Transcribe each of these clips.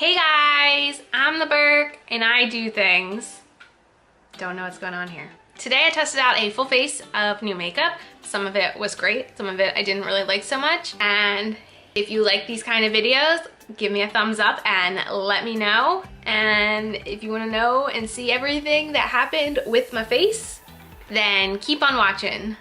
Hey guys, I'm the Burke and I do things. Don't know what's going on here. Today I tested out a full face of new makeup. Some of it was great, some of it I didn't really like so much. And if you like these kind of videos, give me a thumbs up and let me know. And if you want to know and see everything that happened with my face, then keep on watching.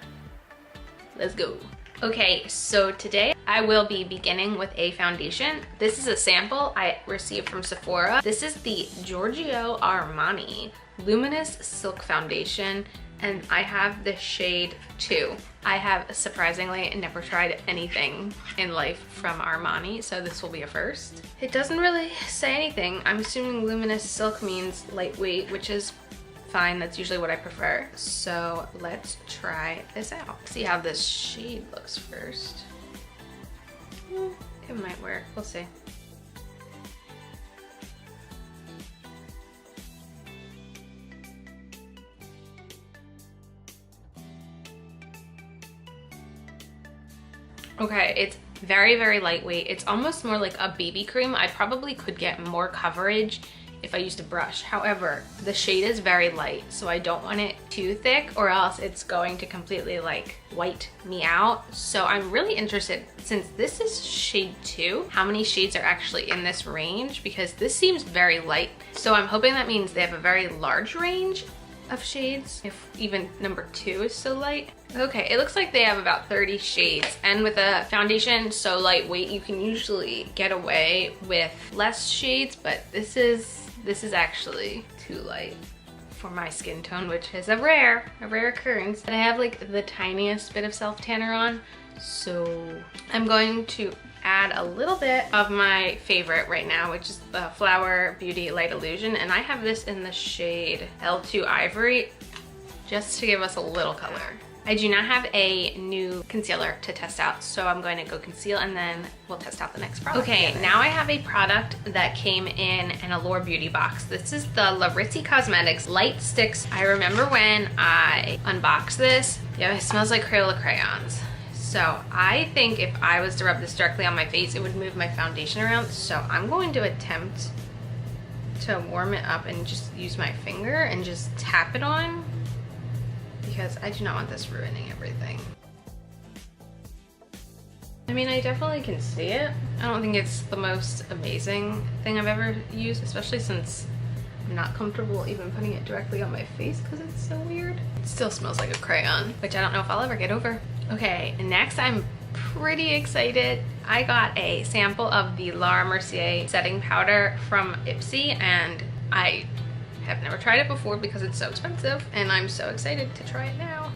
Let's go. Okay, so today I will be beginning with a foundation. This is a sample I received from Sephora. This is the Giorgio Armani Luminous Silk Foundation, and I have the shade 2. I have surprisingly never tried anything in life from Armani, so this will be a first. It doesn't really say anything. I'm assuming luminous silk means lightweight, which is fine, that's usually what I prefer. So let's try this out. See how this shade looks first. It might work, we'll see. Okay, it's very, very lightweight. It's almost more like a BB cream. I probably could get more coverage if I used a brush. However, the shade is very light, so I don't want it too thick or else it's going to completely like white me out. So I'm really interested, since this is shade 2, how many shades are actually in this range, because this seems very light. So I'm hoping that means they have a very large range of shades, if even number 2 is so light. Okay, it looks like they have about 30 shades, and with a foundation so lightweight you can usually get away with less shades, but this is actually too light for my skin tone, which is a rare occurrence. And I have like the tiniest bit of self tanner on, so I'm going to add a little bit of my favorite right now, which is the Flower Beauty Light Illusion, and I have this in the shade L2 Ivory, just to give us a little color. I do not have a new concealer to test out, so I'm going to go conceal and then we'll test out the next product. Okay, now I have a product that came in an Allure Beauty box. This is the Larizzi Cosmetics Light Sticks. I remember when I unboxed this, yeah, it smells like Crayola crayons. So I think if I was to rub this directly on my face, it would move my foundation around. So I'm going to attempt to warm it up and just use my finger and just tap it on, because I do not want this ruining everything. I mean, I definitely can see it. I don't think it's the most amazing thing I've ever used, especially since I'm not comfortable even putting it directly on my face because it's so weird. It still smells like a crayon, which I don't know if I'll ever get over. Okay, next I'm pretty excited. I got a sample of the Laura Mercier setting powder from Ipsy, and I have never tried it before because it's so expensive, and I'm so excited to try it now.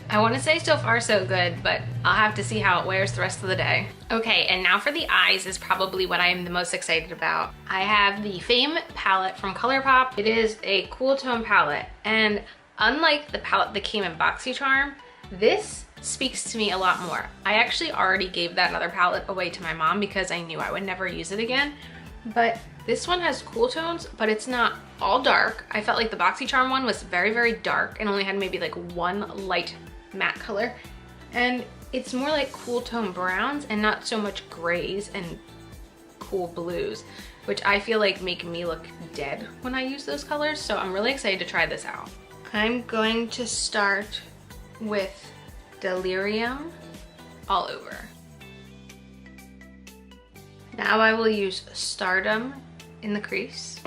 I want to say so far so good, but I'll have to see how it wears the rest of the day. Okay, and now for the eyes is probably what I am the most excited about. I have the Fame palette from ColourPop. It is a cool tone palette, and unlike the palette that came in BoxyCharm, this speaks to me a lot more. I actually already gave that other palette away to my mom because I knew I would never use it again. But this one has cool tones, but it's not all dark. I felt like the BoxyCharm one was very, very dark and only had maybe like one light matte color. And it's more like cool tone browns and not so much grays and cool blues, which I feel like make me look dead when I use those colors. So I'm really excited to try this out. I'm going to start with Delirium all over. Now I will use Stardom in the crease.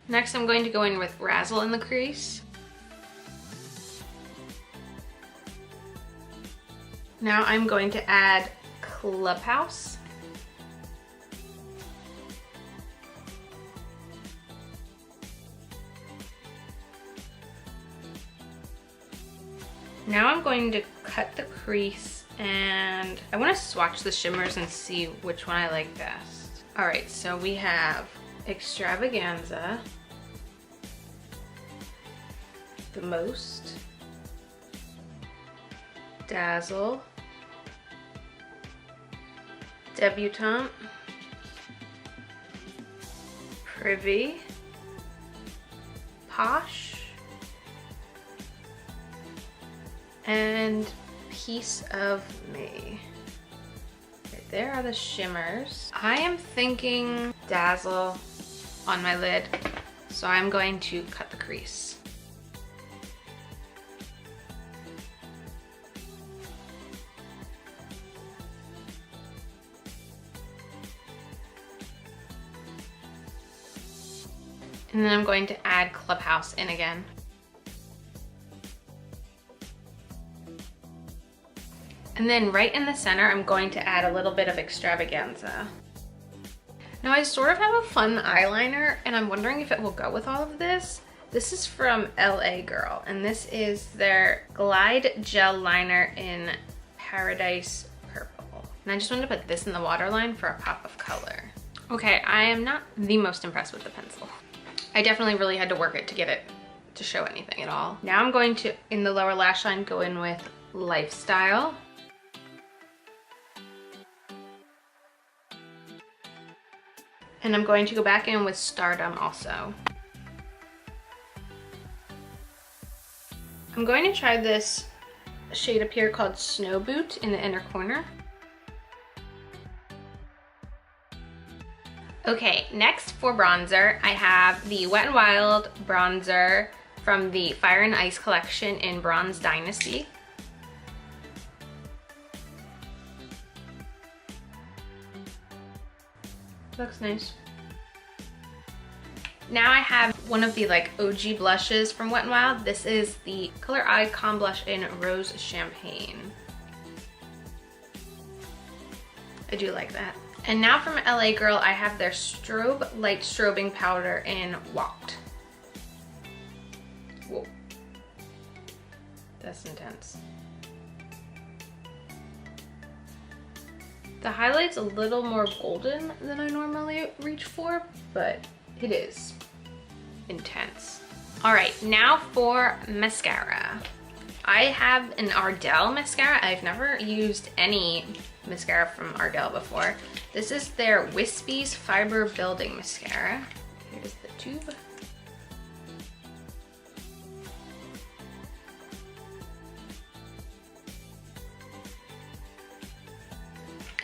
Next I'm going to go in with Razzle in the crease. Now I'm going to add Clubhouse. Now I'm going to cut the crease, and I want to swatch the shimmers and see which one I like best. All right, so we have Extravaganza, The Most, Dazzle, Debutante, Privy, Posh, and Piece of Me. Okay, there are the shimmers. I am thinking Dazzle on my lid, so I'm going to cut the crease. And then I'm going to add Clubhouse in again. And then right in the center, I'm going to add a little bit of Extravaganza. Now I sort of have a fun eyeliner and I'm wondering if it will go with all of this. This is from LA Girl and this is their Glide Gel Liner in Paradise Purple. And I just wanted to put this in the waterline for a pop of color. Okay, I am not the most impressed with the pencil. I definitely really had to work it to get it to show anything at all. Now I'm going to, in the lower lash line, go in with Lifestyle. And I'm going to go back in with Stardom also. I'm going to try this shade up here called Snow Boot in the inner corner. Okay, next for bronzer, I have the Wet n Wild bronzer from the Fire and Ice collection in Bronze Dynasty. Looks nice. Now I have one of the like OG blushes from Wet n Wild. This is the Color Icon blush in Rose Champagne. I do like that. And now from LA Girl, I have their Strobe Light Strobing Powder in Walked. Whoa. That's intense. The highlight's a little more golden than I normally reach for, but it is intense. All right, now for mascara. I have an Ardell mascara. I've never used any mascara from Ardell before. This is their Wispies Fiber Building Mascara. Here's the tube.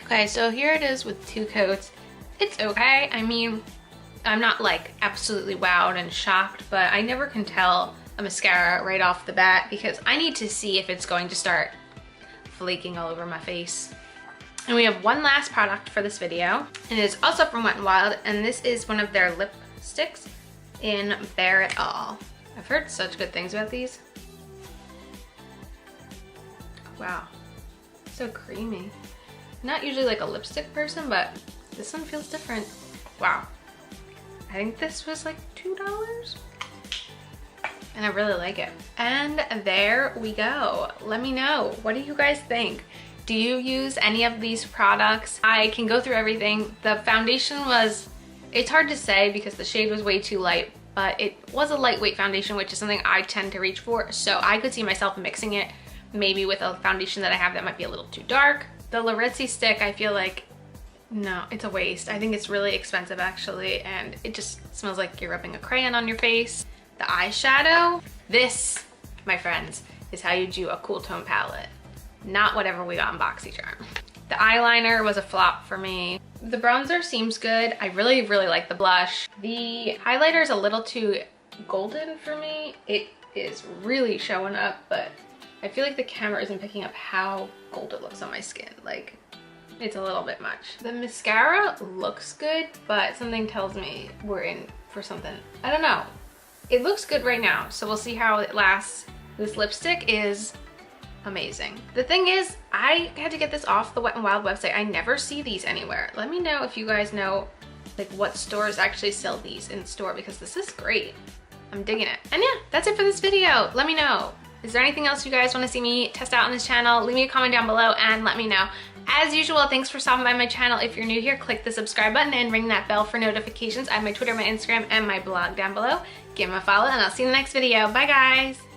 Okay, so here it is with 2 coats. It's okay. I mean, I'm not like absolutely wowed and shocked, but I never can tell a mascara right off the bat because I need to see if it's going to start flaking all over my face. And we have one last product for this video, and it is also from Wet n Wild, and this is one of their lipsticks in Bare It All. I've heard such good things about these. Wow, so creamy. Not usually like a lipstick person, but this one feels different. Wow. I think this was like $2. And I really like it. And there we go. Let me know, what do you guys think? Do you use any of these products? I can go through everything. The foundation was, it's hard to say because the shade was way too light, but it was a lightweight foundation, which is something I tend to reach for. So I could see myself mixing it maybe with a foundation that I have that might be a little too dark. The Larizzi stick, I feel like, no, it's a waste. I think it's really expensive actually, and it just smells like you're rubbing a crayon on your face. The eyeshadow, this, my friends, is how you do a cool tone palette. Not whatever we got in BoxyCharm. The eyeliner was a flop for me. The bronzer seems good. I really, really like the blush. The highlighter is a little too golden for me. It is really showing up, but I feel like the camera isn't picking up how gold it looks on my skin. Like, it's a little bit much. The mascara looks good, but something tells me we're in for something. I don't know. It looks good right now, so we'll see how it lasts. This lipstick is amazing. The thing is, I had to get this off the Wet n Wild website. I never see these anywhere. Let me know if you guys know like what stores actually sell these in store, because this is great. I'm digging it. And yeah, that's it for this video. Let me know. Is there anything else you guys want to see me test out on this channel? Leave me a comment down below and let me know. As usual, thanks for stopping by my channel. If you're new here, click the subscribe button and ring that bell for notifications. I have my Twitter, my Instagram, and my blog down below. Give them a follow and I'll see you in the next video. Bye guys.